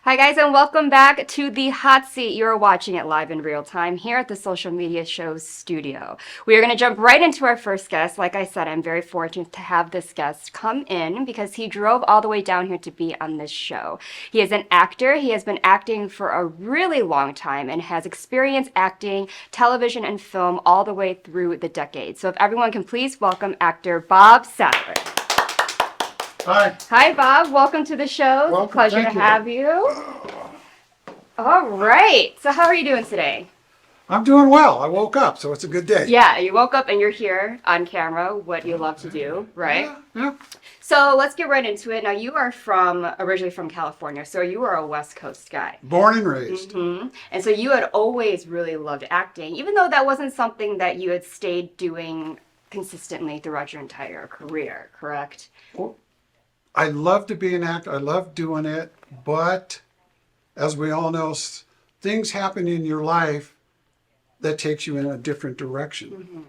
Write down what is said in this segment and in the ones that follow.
Hi guys, and welcome back to the Hot Seat. You're watching it live in real time here at the Social Media Show's studio. We are going to jump right into our first guest. Like I said, I'm very fortunate to have this guest come in because he drove all the way down here to be on this show. He is an actor. He has been acting for a really long time and has experience acting, television, and film all the way through the decades. So if everyone can please welcome actor Bob Sattler. Hi. Hi, Bob. Welcome to the show. Welcome. Pleasure Thank to you. have you. All right. So how are you doing today? I'm doing well. I woke up, so it's a good day. Yeah, you woke up and you're here on camera, what you love to do, right? Yeah. So let's get right into it. Now, you are originally from California, so you are a West Coast guy. Born and raised. And so you had always really loved acting, even though that wasn't something that you had stayed doing consistently throughout your entire career, correct? Well, I love to be an actor. I love doing it, but as we all know, things happen in your life that takes you in a different direction.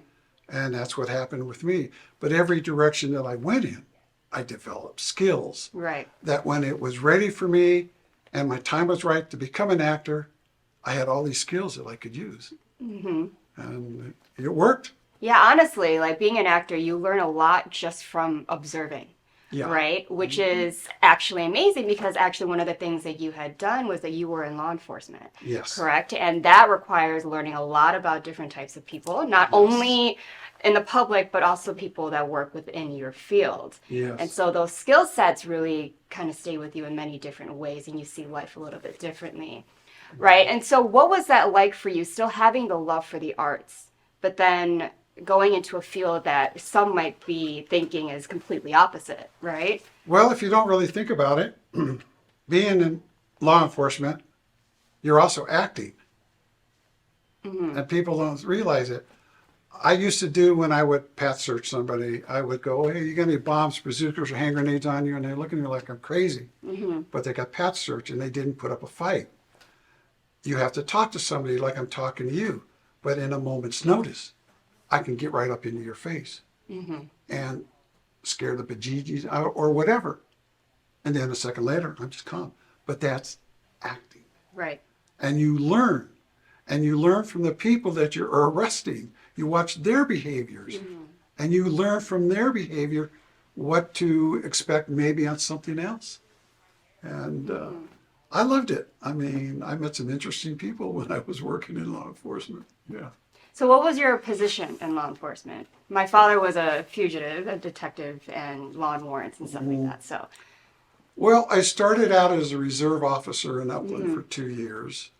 And that's what happened with me. But every direction that I went in, I developed skills. Right. That when it was ready for me and my time was right to become an actor, I had all these skills that I could use. And it worked. Yeah, honestly, like being an actor, you learn a lot just from observing. Yeah. Right? Which is actually amazing because actually one of the things that you had done was that you were in law enforcement. Yes. Correct? And that requires learning a lot about different types of people, not only in the public, but also people that work within your field. Yes. And so those skill sets really kind of stay with you in many different ways and you see life a little bit differently. Right? And so what was that like for you, still having the love for the arts, but then going into a field that some might be thinking is completely opposite, right? Well, if you don't really think about it, being in law enforcement, you're also acting. And people don't realize it. I used to do when I would path search somebody, I would go, hey, you got any bombs, bazookas, or hand grenades on you? And they're looking at me like I'm crazy. But they got path search and they didn't put up a fight. You have to talk to somebody like I'm talking to you, but in a moment's notice. I can get right up into your face and scare the bejeebies out or whatever. And then a second later, I'm just calm. But that's acting. Right. And you learn. And you learn from the people that you're arresting. You watch their behaviors. And you learn from their behavior what to expect maybe on something else. And I loved it. I mean, I met some interesting people when I was working in law enforcement. Yeah. So what was your position in law enforcement? My father was a fugitive, a detective, and law and warrants and stuff like that. So, Well, I started out as a reserve officer in Upland for 2 years.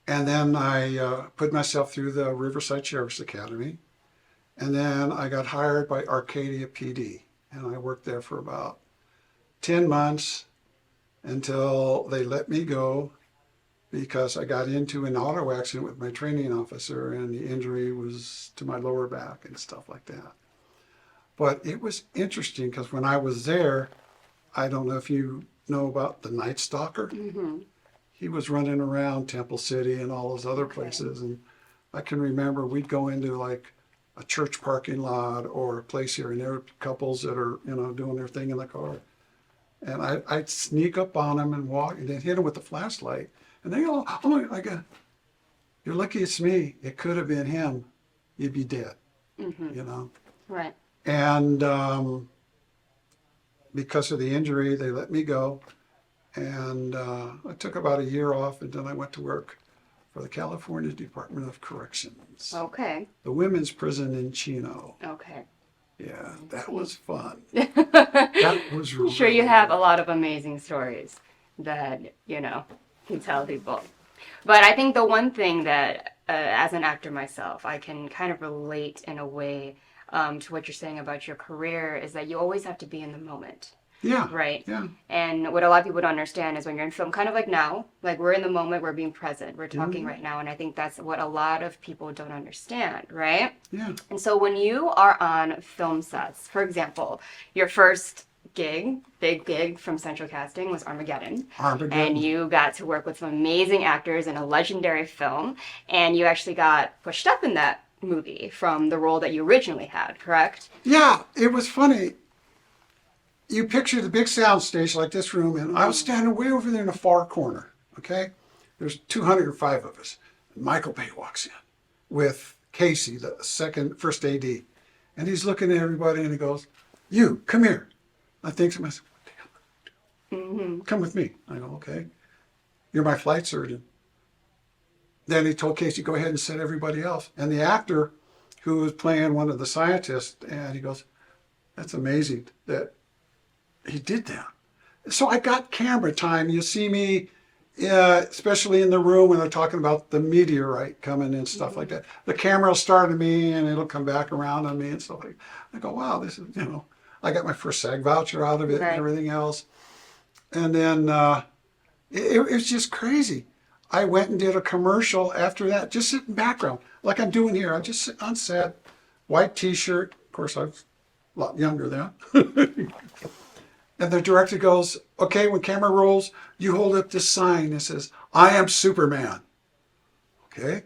And then I put myself through the Riverside Sheriff's Academy. And then I got hired by Arcadia PD. And I worked there for about 10 months until they let me go because I got into an auto accident with my training officer and the injury was to my lower back and stuff like that. But it was interesting because when I was there, I don't know if you know about the Night Stalker. He was running around Temple City and all those other places. And I can remember we'd go into like a church parking lot or a place here and there were couples that are, doing their thing in the car. And I'd sneak up on them and walk and then hit them with the flashlight. And they go, oh my God, you're lucky it's me. It could have been him. You'd be dead, right. And because of the injury, they let me go. And I took about a year off and then I went to work for the California Department of Corrections. Okay. The women's prison in Chino. Okay. Yeah, that was fun. That was really I'm sure you have a lot of amazing stories that, can tell people. But I think the one thing that, as an actor myself, I can kind of relate in a way to what you're saying about your career is that you always have to be in the moment. Yeah. Right? Yeah. And what a lot of people don't understand is when you're in film, kind of like now, like we're in the moment, we're being present, we're talking right now. And I think that's what a lot of people don't understand, right? Yeah. And so when you are on film sets, for example, your first big gig from Central Casting was Armageddon. And you got to work with some amazing actors in a legendary film. And you actually got pushed up in that movie from the role that you originally had, correct? Yeah, it was funny. you picture the big sound stage like this room, and I was standing way over there in the far corner, okay? There's 205 of us. And Michael Bay walks in with Casey, the first AD. And he's looking at everybody and he goes, "You, come here." I think to myself, "What the hell am I doing?" "Come with me." I go, "Okay. You're my flight surgeon." Then he told Casey, "Go ahead and set everybody else." And the actor who was playing one of the scientists, and he goes, "That's amazing that he did that." So I got camera time. You see me, especially in the room when they're talking about the meteorite coming and stuff like that. The camera will start on me and it'll come back around on me and stuff like that. I go, wow, this is, I got my first SAG voucher out of it and everything else. And then it was just crazy. I went and did a commercial after that, just sit in background, like I'm doing here. I just sit on set, white t-shirt. Of course, I was a lot younger then. And the director goes, "Okay, when camera rolls, you hold up this sign that says, 'I am Superman.'" Okay.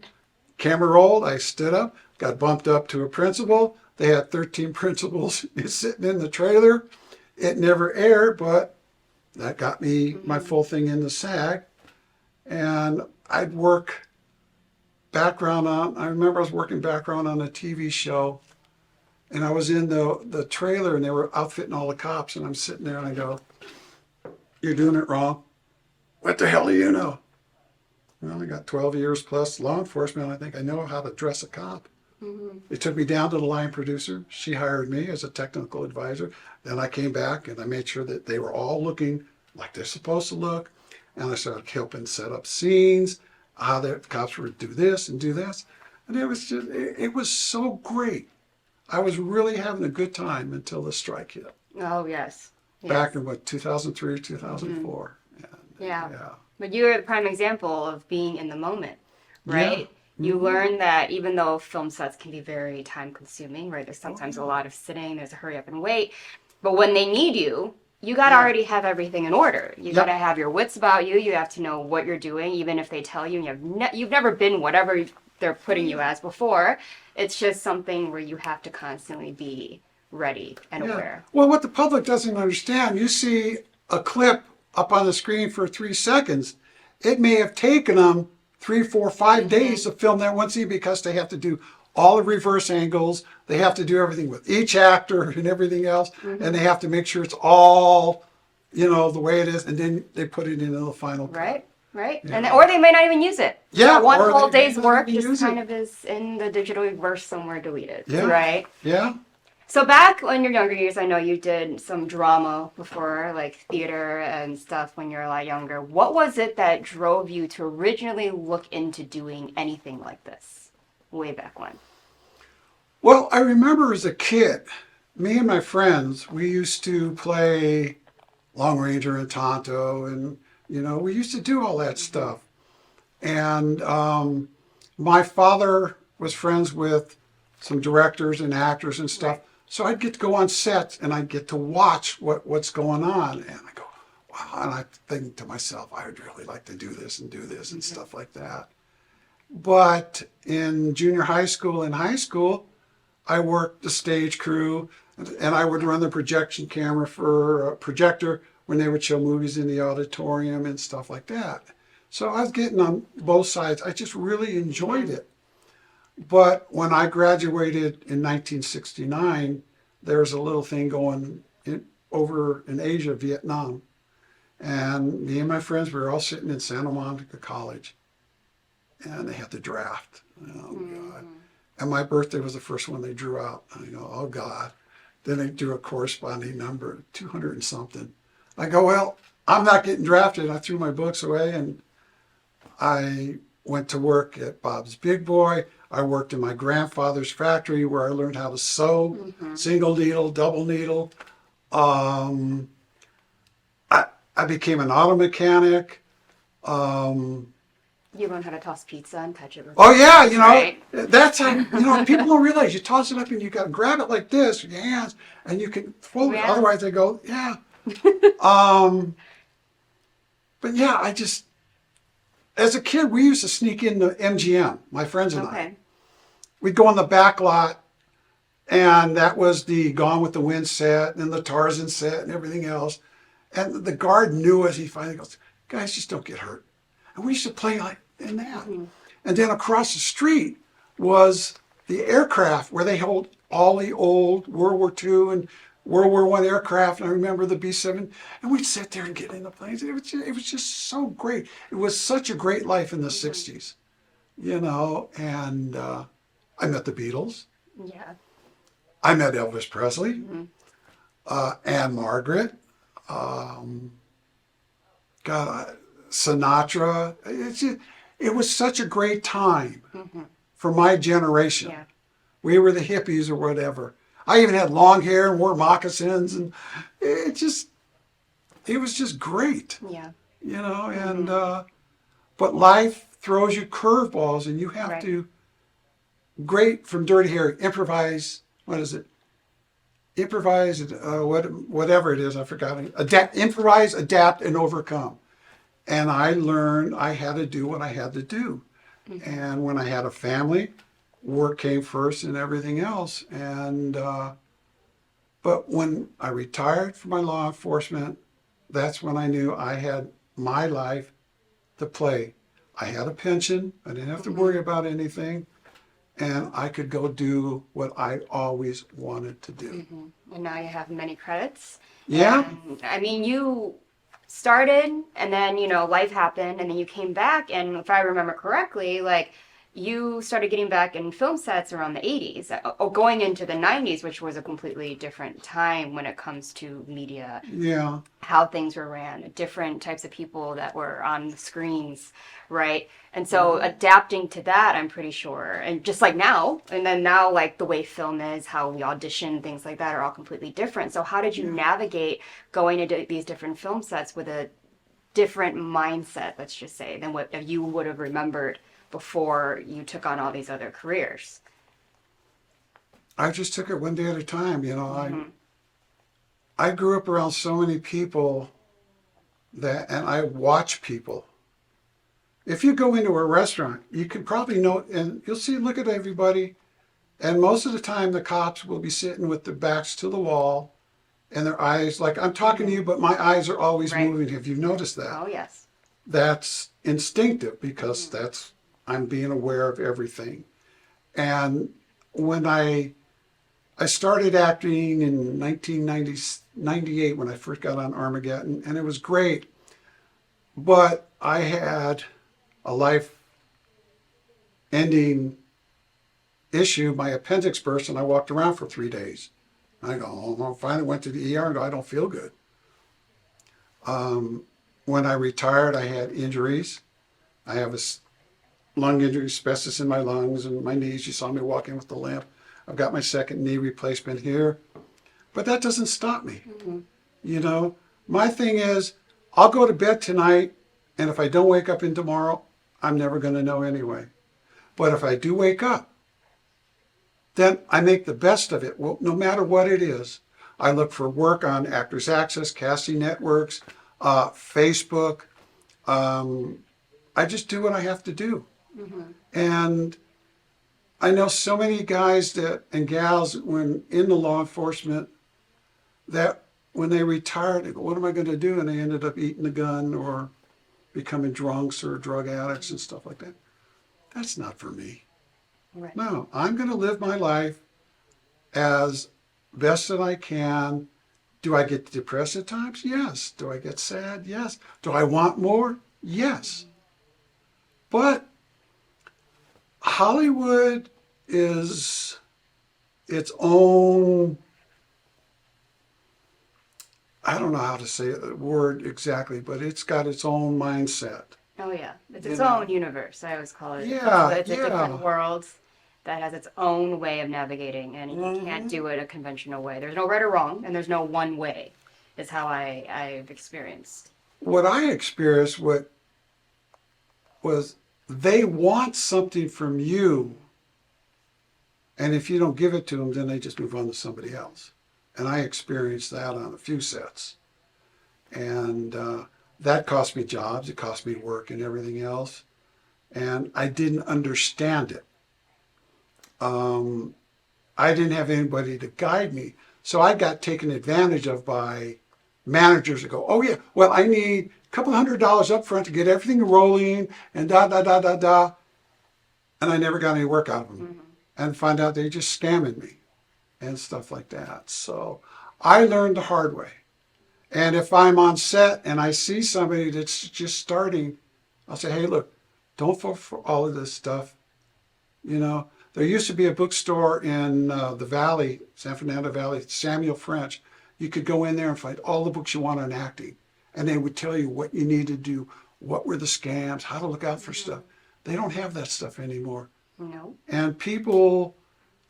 Camera rolled. I stood up, got bumped up to a principal. They had 13 principals sitting in the trailer. It never aired, but that got me my full thing in the SAG. And I'd work background on, I remember I was working background on a TV show. And I was in the trailer and they were outfitting all the cops. And I'm sitting there and I go, "You're doing it wrong. What the hell do you know?" Well, I got 12 years plus law enforcement. I think I know how to dress a cop. They took me down to the line producer. She hired me as a technical advisor. Then I came back and I made sure that they were all looking like they're supposed to look. And I started helping set up scenes, how the cops would do this and do this. And it was just, it was so great. I was really having a good time until the strike hit. Oh, yes. Back in 2003, 2004. And, yeah. But you're the prime example of being in the moment, right? Yeah. You learn that even though film sets can be very time consuming, right? There's sometimes a lot of sitting, there's a hurry up and wait. But when they need you, you got to already have everything in order. You got to have your wits about you. You have to know what you're doing, even if they tell you and you've never been whatever they're putting you as before. It's just something where you have to constantly be ready and aware. Well, what the public doesn't understand, you see a clip up on the screen for 3 seconds. It may have taken them 3, 4, 5 days to film that one scene because they have to do all the reverse angles. They have to do everything with each actor and everything else. And they have to make sure it's all, the way it is. And then they put it into the final cut. Right. And or they may not even use it. Yeah. One whole day's work just kind of is in the digital verse somewhere deleted. Yeah. Right. Yeah. So back in your younger years, I know you did some drama before, like theater and stuff when you were a lot younger. What was it that drove you to originally look into doing anything like this way back when? Well, I remember as a kid, me and my friends, we used to play Long Ranger and Tonto, and we used to do all that stuff. And my father was friends with some directors and actors and stuff. So I'd get to go on sets and I'd get to watch what's going on. And I go, wow. And I think to myself, I would really like to do this and stuff like that. But in junior high school and high school, I worked the stage crew and I would run the projection camera for a projector when they would show movies in the auditorium and stuff like that. So I was getting on both sides. I just really enjoyed it. But when I graduated in 1969, there was a little thing going over in Asia, Vietnam. And me and my friends, we were all sitting in Santa Monica College. And they had the draft. Oh, God. And my birthday was the first one they drew out. I go, oh, God. Then they drew a corresponding number, 200 and something. I go, well, I'm not getting drafted. I threw my books away and I went to work at Bob's Big Boy. I worked in my grandfather's factory where I learned how to sew, single needle, double needle. I became an auto mechanic. You learn how to toss pizza and touch it with that's how, people don't realize you toss it up and you got to grab it like this with your hands and you can fold it. Otherwise they go, but I just, as a kid, we used to sneak into MGM, my friends and I. We'd go on the back lot And that was the Gone with the Wind set and the Tarzan set and everything else. And the guard knew us. He finally goes, guys, just don't get hurt. And we used to play like in that. And then across the street was the aircraft where they held all the old World War II and World War I aircraft. And I remember the B-7. And we'd sit there and get in the planes. It was just so great. It was such a great life in the 60s, you know. And I met the Beatles. Yeah. I met Elvis Presley, Anne Margaret, Sinatra. It was such a great time for my generation. Yeah. We were the hippies or whatever. I even had long hair and wore moccasins, and it was just great. Yeah. You know, and but life throws you curveballs, and you have to, great from Dirty Harry, improvise. What is it? Improvise, whatever it is, I forgot. Improvise, adapt, and overcome. And I learned I had to do what I had to do. And when I had a family, work came first and everything else. And but when I retired from my law enforcement, that's when I knew I had my life to play. I had a pension. I didn't have to worry about anything. And I could go do what I always wanted to do. And now you have many credits. Yeah. And, I mean, you started and then, you know, life happened and then you came back. And if I remember correctly, like you started getting back in film sets around the 80s, or going into the 90s, which was a completely different time when it comes to media. Yeah. How things were ran, different types of people that were on the screens, right? And so adapting to that, I'm pretty sure, and just like now, and then now like the way film is, how we audition, things like that are all completely different. So how did you navigate going into these different film sets with a different mindset, let's just say, than what you would have remembered before you took on all these other careers? I just took it one day at a time, you know. I grew up around so many people and I watch people. If you go into a restaurant, you can probably know, and you'll see, look at everybody, and most of the time the cops will be sitting with their backs to the wall and their eyes, like I'm talking to you, but my eyes are always moving. Have you noticed that? Oh, yes. That's instinctive because I'm being aware of everything. And when I started acting in 1998 when I first got on Armageddon, and it was great. But I had a life-ending issue. My appendix burst, and I walked around for 3 days. I go, I finally went to the ER and go, I don't feel good. When I retired, I had injuries. I have a lung injury, asbestos in my lungs and my knees. You saw me walking with the limp. I've got my second knee replacement here. But that doesn't stop me. You know, my thing is, I'll go to bed tonight, and if I don't wake up in tomorrow, I'm never going to know anyway. But if I do wake up, then I make the best of it, well, no matter what it is. I look for work on Actors Access, casting networks, Facebook. I just do what I have to do. And I know so many guys and gals when in the law enforcement that when they retired, they go, what am I going to do? And they ended up eating a gun or becoming drunks or drug addicts and stuff like that. That's not for me. Right. No, I'm going to live my life as best that I can. Do I get depressed at times? Yes. Do I get sad? Yes. Do I want more? Yes. But Hollywood is its own, I don't know how to say the word exactly, but it's got its own mindset. Oh yeah, it's its own universe. I always call it. Yeah, it's a different world that has its own way of navigating, and you can't do it a conventional way. There's no right or wrong, and there's no one way. Is how I've experienced. What I experienced was they want something from you, and if you don't give it to them, then they just move on to somebody else. And I experienced that on a few sets. And that cost me jobs, it cost me work and everything else. And I didn't understand it. I didn't have anybody to guide me. So I got taken advantage of by managers that go, oh yeah, well, I need a couple $100 up front to get everything rolling and da, da, da, da, da. And I never got any work out of them. And find out they just scamming me and stuff like that. So I learned the hard way. And if I'm on set and I see somebody that's just starting, I'll say, hey, look, don't fall for all of this stuff. You know, there used to be a bookstore in the Valley, San Fernando Valley, Samuel French. You could go in there and find all the books you want on acting. And they would tell you what you need to do, what were the scams, how to look out for stuff. They don't have that stuff anymore. No. And people,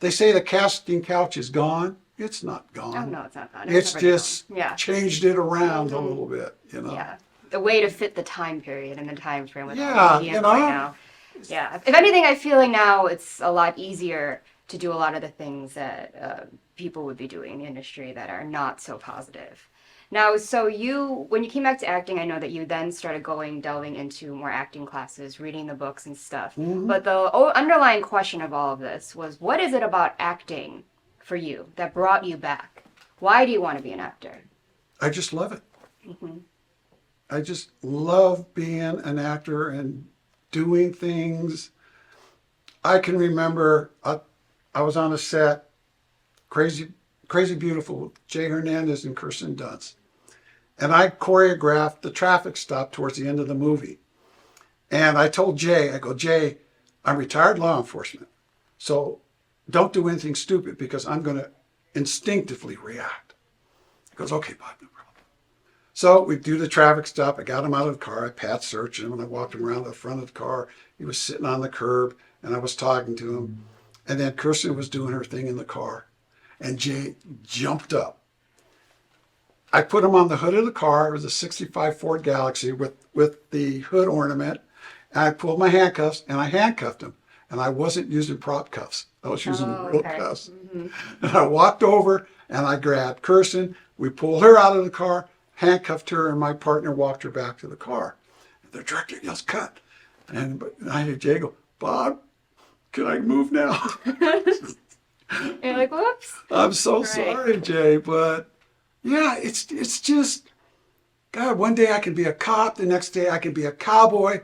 they say the casting couch is gone. It's not gone. Oh, no, it's not gone. It's never just gone. Yeah. changed it around a little bit, you know. Yeah. The way to fit the time period and the time frame with all Yeah, the media you know. right now. Yeah. If anything, I feel like now it's a lot easier to do a lot of the things that people would be doing in the industry that are not so positive. Now, so when you came back to acting, I know that you then started delving into more acting classes, reading the books and stuff. But the underlying question of all of this was, what is it about acting for you that brought you back? Why do you want to be an actor? I just love it. I just love being an actor and doing things. I can remember I was on a set, Crazy Beautiful, with Jay Hernandez and Kirsten Dunst. And I choreographed the traffic stop towards the end of the movie. And I told Jay, I go, Jay, I'm retired law enforcement. So don't do anything stupid because I'm going to instinctively react. He goes, okay, Bob, no problem. So we do the traffic stop. I got him out of the car. I pat searched him and I walked him around the front of the car. He was sitting on the curb and I was talking to him. And then Kirsten was doing her thing in the car. And Jay jumped up. I put him on the hood of the car. It was a 65 Ford Galaxy with the hood ornament. And I pulled my handcuffs and I handcuffed him. And I wasn't using prop cuffs. I was using real cuffs. And I walked over and I grabbed Kirsten. We pulled her out of the car, handcuffed her, and my partner walked her back to the car. And the director yells, cut. And I hear Jay go, Bob, can I move now? You're like, whoops. I'm so sorry, Jay, but yeah, it's just, God, one day I can be a cop, the next day I can be a cowboy.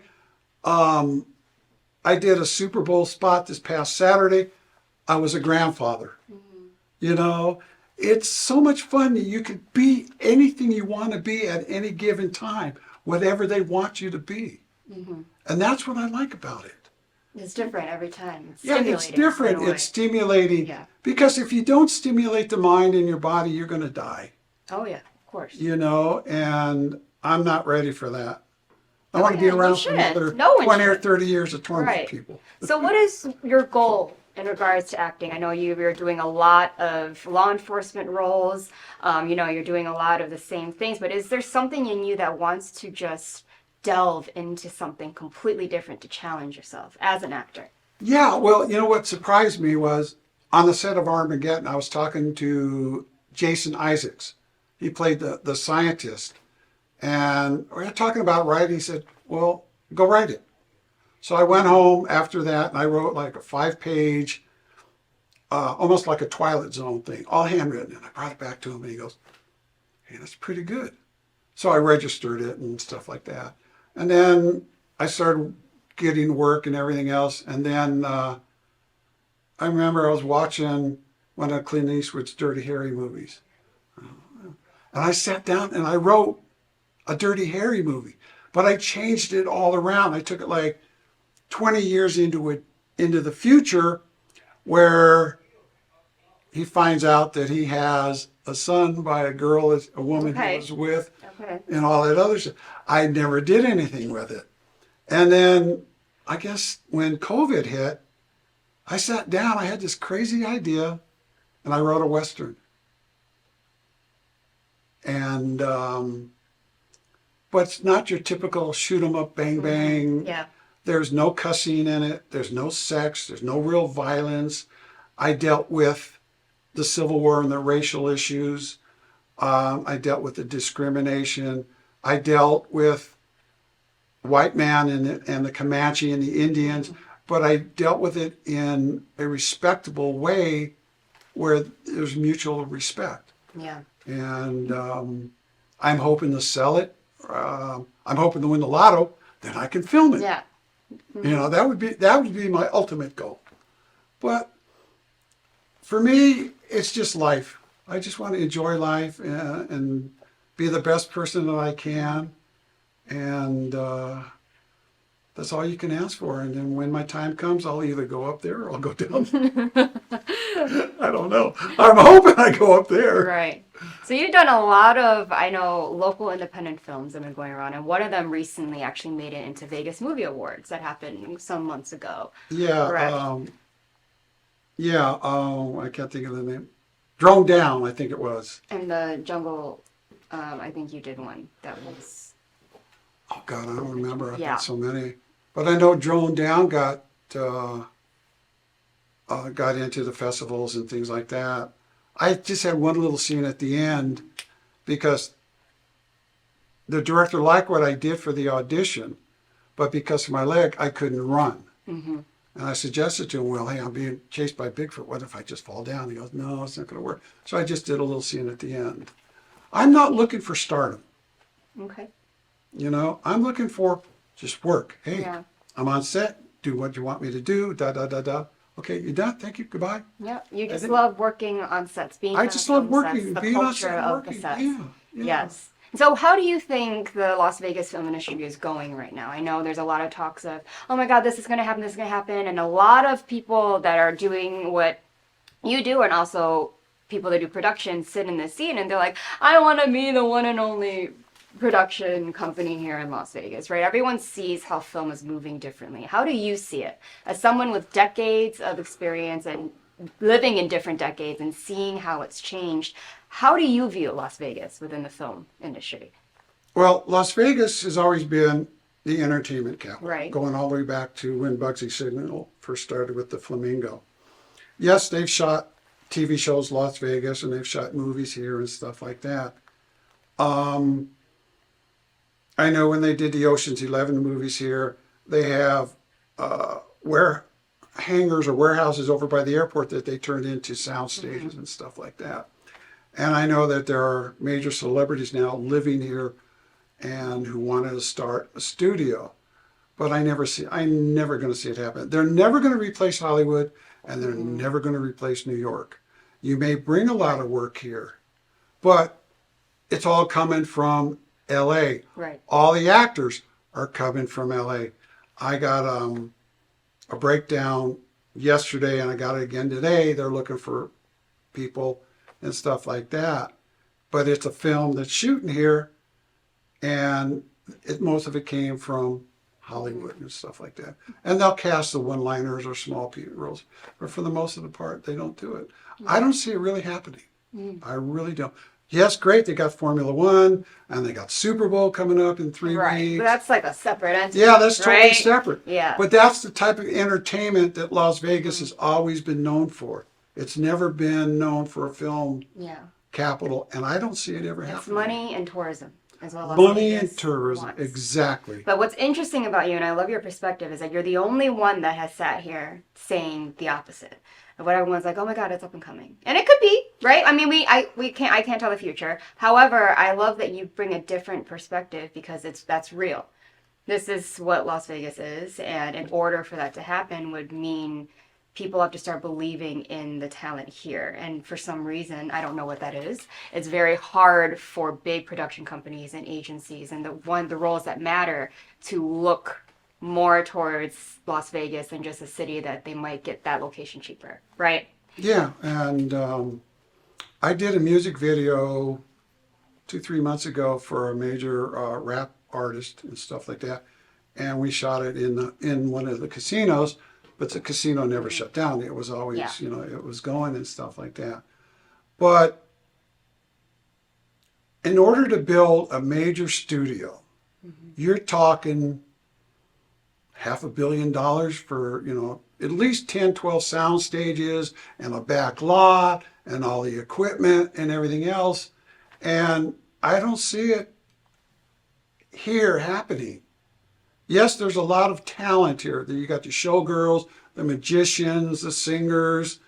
I did a Super Bowl spot this past Saturday. I was a grandfather. You know, it's so much fun that you can be anything you want to be at any given time, whatever they want you to be. And that's what I like about it. It's different every time. It's Yeah, it's different. in a way. It's stimulating. Yeah. Because if you don't stimulate the mind and your body, you're going to die. Oh, yeah, of course. You know, and I'm not ready for that. I want to be yeah, you around for shouldn't. another No one 20 or should. 30 years to torment Right. people. So what is your goal in regards to acting? I know you're doing a lot of law enforcement roles. You know, you're doing a lot of the same things, but is there something in you that wants to just delve into something completely different to challenge yourself as an actor? Yeah, well, you know what surprised me was on the set of Armageddon, I was talking to Jason Isaacs. He played the scientist. And we were talking about writing. He said, well, go write it. So I went home after that and I wrote like a 5-page, almost like a Twilight Zone thing, all handwritten. And I brought it back to him and he goes, hey, that's pretty good. So I registered it and stuff like that. And then I started getting work and everything else. And then I remember I was watching one of Clint Eastwood's Dirty Harry movies. And I sat down and I wrote a Dirty Harry movie, but I changed it all around. I took it like 20 years into the future, where he finds out that he has a son by a girl, a woman he was with, and all that other stuff. I never did anything with it. And then I guess when COVID hit, I sat down, I had this crazy idea, and I wrote a Western. And, but it's not your typical shoot 'em up, bang, bang. Yeah. There's no cussing in it. There's no sex. There's no real violence. I dealt with the Civil War and the racial issues. I dealt with the discrimination. I dealt with white man and the Comanche and the Indians, but I dealt with it in a respectable way where there's mutual respect. Yeah. And I'm hoping to sell it. I'm hoping to win the lotto. Then I can film it. Yeah. You know, that would be my ultimate goal. But for me, it's just life. I just want to enjoy life and be the best person that I can. And that's all you can ask for. And then when my time comes, I'll either go up there or I'll go down. I don't know. I'm hoping I go up there. Right. So you've done a lot of, I know, local independent films that have been going around, and one of them recently actually made it into Vegas Movie Awards that happened some months ago. Yeah. Correct. I can't think of the name. Drone Down, I think it was. And the Jungle, I think you did one that was... Oh, God, I don't remember. I've Yeah. got so many. But I know Drone Down got into the festivals and things like that. I just had one little scene at the end because the director liked what I did for the audition, but because of my leg, I couldn't run. Mm-hmm. And I suggested to him, well, hey, I'm being chased by Bigfoot. What if I just fall down? He goes, no, it's not going to work. So I just did a little scene at the end. I'm not looking for stardom. Okay. You know, I'm looking for just work. Hey, Yeah. I'm on set. Do what you want me to do. Da, da, da, da. Okay, you done? Thank you. Goodbye. Yeah. You just think- love working on sets, being I on just film love working, sets, the being on culture set, of working. the sets. Yeah, yeah. Yes. So how do you think the Las Vegas film industry is going right now? I know there's a lot of talks of, oh my God, this is going to happen, this is going to happen. And a lot of people that are doing what you do, and also people that do production, sit in the seat and they're like, I want to be the one and only production company here in Las Vegas, right? Everyone sees how film is moving differently. How do you see it? As someone with decades of experience and living in different decades and seeing how it's changed, how do you view Las Vegas within the film industry? Well, Las Vegas has always been the entertainment capital. Right. Going all the way back to when Bugsy Signal first started with the Flamingo. Yes, they've shot TV shows Las Vegas and they've shot movies here and stuff like that. I know when they did the Ocean's 11 movies here, they have hangars or warehouses over by the airport that they turned into sound stages and stuff like that. And I know that there are major celebrities now living here and who wanted to start a studio. But I'm never going to see it happen. They're never going to replace Hollywood, and they're never going to replace New York. You may bring a lot of work here, but it's all coming from LA. Right. All the actors are coming from LA. I got a breakdown yesterday, and I got it again today. They're looking for people and stuff like that. But it's a film that's shooting here, and most of it came from Hollywood and stuff like that. And they'll cast the one-liners or small roles, but for the most of the part, they don't do it. I don't see it really happening. I really don't. Yes, great, they got Formula One, and they got Super Bowl coming up in 3 Right. weeks. But that's like a separate entity. Yeah, that's totally right? separate. Yeah. But that's the type of entertainment that Las Vegas has always been known for. It's never been known for a film Yeah. capital, and I don't see it ever It's happening. money and tourism as well. Las Money Vegas and tourism, wants. exactly. But what's interesting about you, and I love your perspective, is that you're the only one that has sat here saying the opposite of what everyone's like. Oh my God, it's up and coming, and it could be right. I mean, I can't tell the future. However, I love that you bring a different perspective because that's real. This is what Las Vegas is, and in order for that to happen would mean people have to start believing in the talent here. And for some reason, I don't know what that is, it's very hard for big production companies and agencies and the roles that matter to look more towards Las Vegas than just a city that they might get that location cheaper, right? Yeah, and I did a music video 2-3 months ago for a major rap artist and stuff like that, and we shot it in one of the casinos. But the casino never shut down. It was always, it was going and stuff like that. But in order to build a major studio, you're talking $500 million for, at least 10, 12 sound stages and a back lot and all the equipment and everything else. And I don't see it here happening. Yes, there's a lot of talent here. You got the showgirls, the magicians, the singers,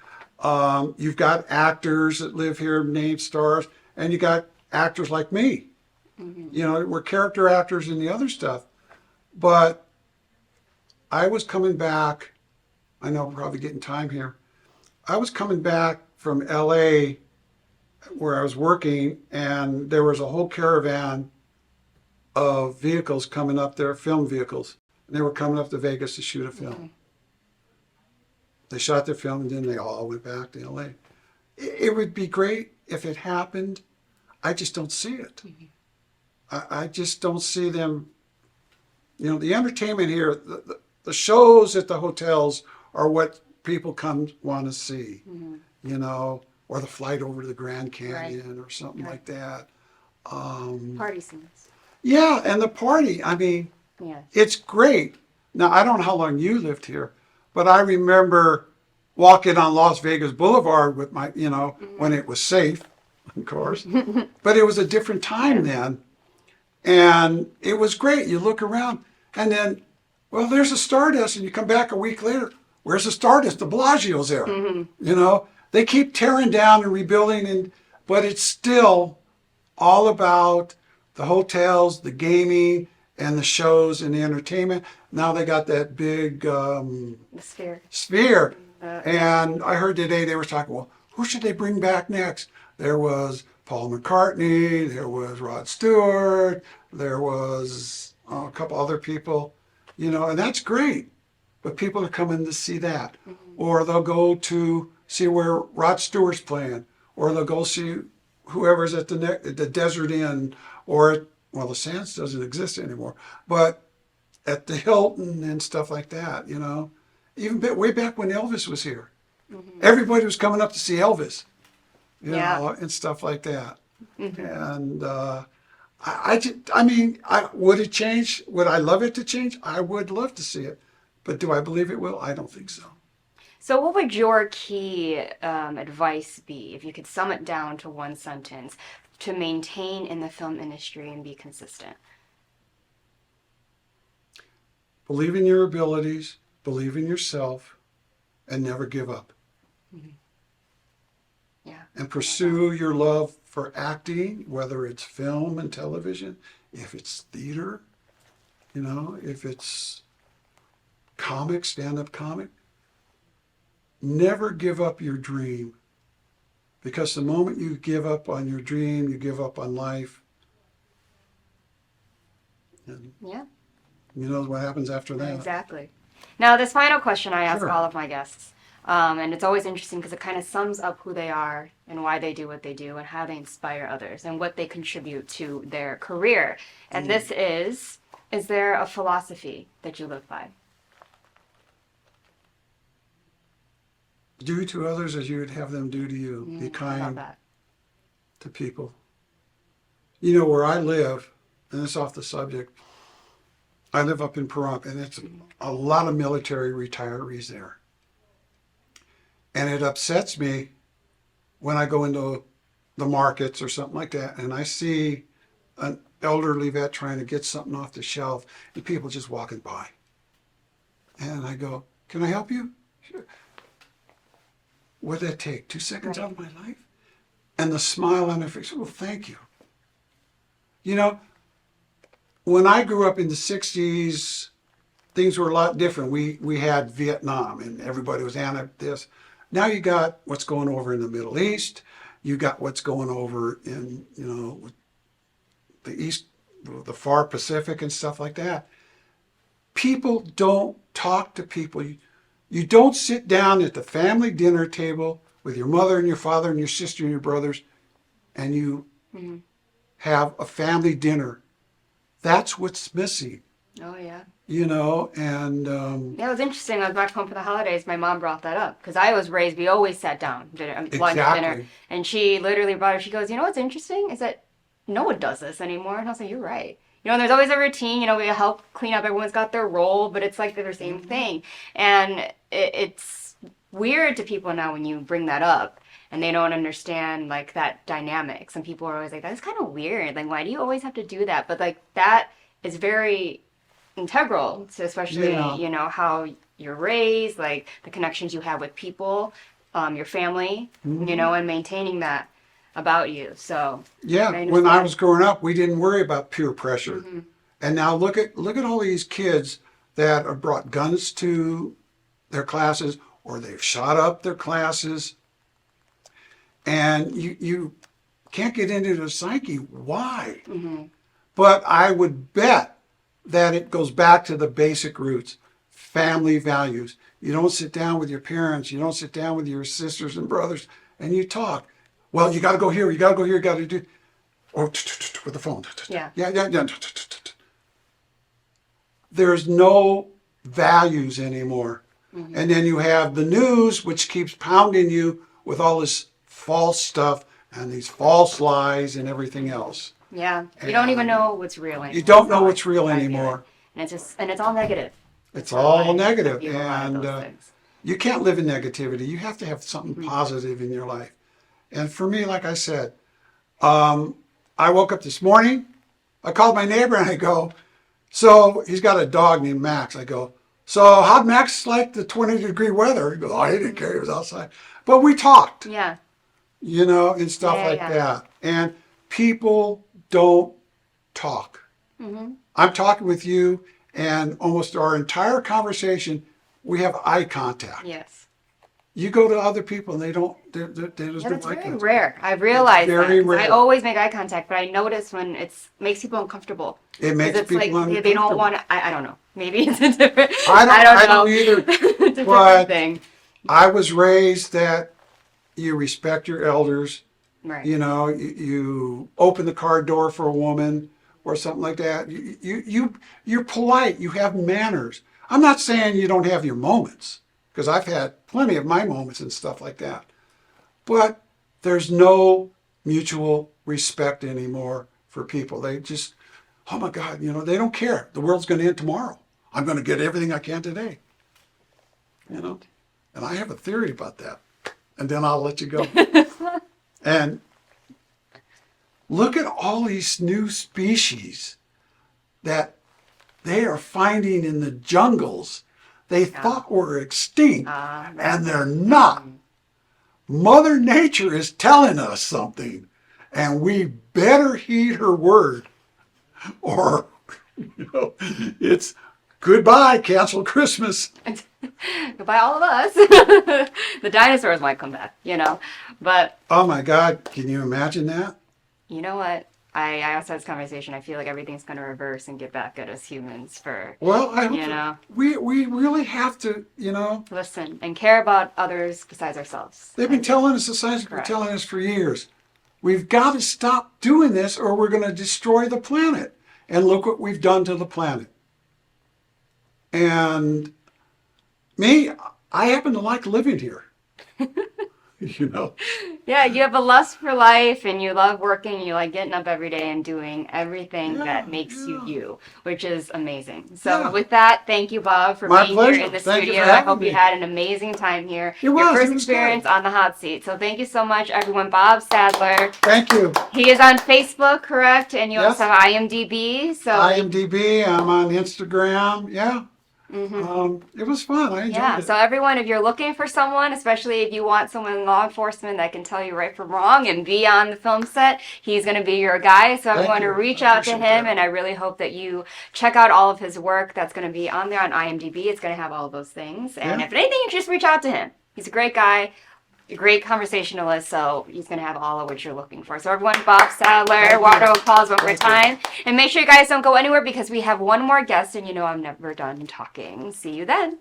You've got actors that live here, named stars, and you got actors like me. You know, we're character actors in the other stuff. But I was coming back, I know I'm probably getting time here. I was coming back from LA where I was working, and there was a whole caravan of vehicles coming up there, film vehicles. And they were coming up to Vegas to shoot a film. They shot their film and then they all went back to LA. It would be great if it happened. I just don't see it. I just don't see them. You know, the entertainment here, the shows at the hotels are what people come want to see, you know, or the flight over to the Grand Canyon or something like that. Party scenes. Yeah, and the party, I mean, it's great. Now, I don't know how long you lived here, but I remember walking on Las Vegas Boulevard with my, you know, when it was safe, of course. But it was a different time then. And it was great. You look around and then, well, there's a Stardust, and you come back a week later. Where's the Stardust? De Blasio's there. You know, they keep tearing down and rebuilding, but it's still all about the hotels, the gaming, and the shows and the entertainment. Now they got that big sphere. And I heard today they were talking, well, who should they bring back next? There was Paul McCartney, there was Rod Stewart, there was a couple other people, you know, and that's great. But people are coming to see that. Or they'll go to see where Rod Stewart's playing, or they'll go see whoever's at the Desert Inn, or, well, the Sands doesn't exist anymore, but at the Hilton and stuff like that, you know. Even way back when Elvis was here. Everybody was coming up to see Elvis, you know, and stuff like that. And I mean, would it change? Would I love it to change? I would love to see it. But do I believe it will? I don't think so. So what would your key advice be, if you could sum it down to one sentence, to maintain in the film industry and be consistent? Believe in your abilities, believe in yourself, and never give up. And pursue your love for acting, whether it's film and television, if it's theater, you know, if it's comic, stand-up comic. Never give up your dream, because the moment you give up on your dream, you give up on life. And you know what happens after that. Exactly. Now, this final question I ask all of my guests, and it's always interesting because it kind of sums up who they are and why they do what they do and how they inspire others and what they contribute to their career. And this is there a philosophy that you live by? Do to others as you would have them do to you. Be kind to people. You know, where I live, and it's off the subject, I live up in Pahrump, and it's a lot of military retirees there. And it upsets me when I go into the markets or something like that, and I see an elderly vet trying to get something off the shelf, and people just walking by. And I go, can I help you? Sure. What did that take? 2 seconds out of my life? And the smile on their face, well, thank you. You know, when I grew up in the 60s, things were a lot different. We had Vietnam, and everybody was anti this. Now you got what's going over in the Middle East. You got what's going over in, you know, the East, the far Pacific and stuff like that. People don't talk to people. You don't sit down at the family dinner table with your mother and your father and your sister and your brothers, and you have a family dinner. That's what's missing. Oh, yeah. You know, and... yeah, it was interesting. I was back home for the holidays. My mom brought that up because I was raised, we always sat down, lunch, dinner. And she literally brought it. She goes, you know what's interesting is that no one does this anymore. And I was like, you're right. You know, there's always a routine. You know, we help clean up. Everyone's got their role, but it's like they're the same thing. And it's weird to people now when you bring that up and they don't understand, like, that dynamic. Some people are always like, that's kind of weird. Like, why do you always have to do that? But, like, that is very integral to especially, you know, how you're raised, like, the connections you have with people. your family, and maintaining that about you. So Yeah, when I was growing up, we didn't worry about peer pressure. And now look at all these kids that have brought guns to their classes, or they've shot up their classes. And you can't get into the psyche. Why? But I would bet that it goes back to the basic roots, family values. You don't sit down with your parents, you don't sit down with your sisters and brothers, and you talk. Well, you got to go here, you got to go here, you got to do, or with the phone. Yeah. Yeah. There's no values anymore. And then you have the news, which keeps pounding you with all this false stuff and these false lies and everything else. Yeah, you don't even know what's real anymore. You don't know what's real anymore. And it's all negative. It's all negative, and you can't live in negativity. You have to have something positive in your life. And for me, like I said, I woke up this morning, I called my neighbor and I go, so he's got a dog named Max. I go, so how'd Max like the 20-degree weather? He goes, oh, he didn't care, he was outside. But we talked, Yeah. And stuff like that. And people don't talk. I'm talking with you, and almost our entire conversation, we have eye contact. Yes. You go to other people and they just That's don't like very it. rare. I've realized very that. 'Cause I rare. always make eye contact, but I notice when makes people uncomfortable. It makes It's people like they don't uncomfortable. want to. I don't know. Maybe it's a different. I don't know. don't either. It's a but different thing. I was raised that you respect your elders. Right. You open the car door for a woman or something like that. You're polite. You have manners. I'm not saying you don't have your moments, because I've had plenty of my moments and stuff like that. But there's no mutual respect anymore for people. They just, oh my God, they don't care. The world's going to end tomorrow. I'm going to get everything I can today. And I have a theory about that. And then I'll let you go. And look at all these new species that they are finding in the jungles. They thought were extinct, and they're not. Mother Nature is telling us something, and we better heed her word, or it's goodbye, cancel Christmas. Goodbye, all of us. The dinosaurs might come back, But Oh my God, can you imagine that? you know what? I also had this conversation. I feel like everything's going to reverse and get back at us humans for, Well, we really have to, listen and care about others besides ourselves. They've been telling us, the science has been telling us for years. We've got to stop doing this or we're going to destroy the planet. And look what we've done to the planet. And me, I happen to like living here. Yeah, you have a lust for life and you love working. You like getting up every day and doing everything that makes you, which is amazing. So with that, thank you, Bob, for being here in the studio. I hope you had an amazing time here. Your first experience on the hot seat. So thank you so much, everyone. Bob Sattler. Thank you. He is on Facebook, correct? And you also have IMDB. So IMDB, I'm on Instagram. Yeah. It was fun. I enjoyed it. So everyone, if you're looking for someone, especially if you want someone in law enforcement that can tell you right from wrong and be on the film set, he's going to be your guy. So everyone to reach out to him, and I really hope that you check out all of his work. That's going to be on there on IMDb. It's going to have all of those things. And if anything, you just reach out to him. He's a great guy. A great conversationalist, so he's going to have all of what you're looking for. So everyone, Bob Sattler, water of applause one more time. And make sure you guys don't go anywhere because we have one more guest, and I'm never done talking. See you then.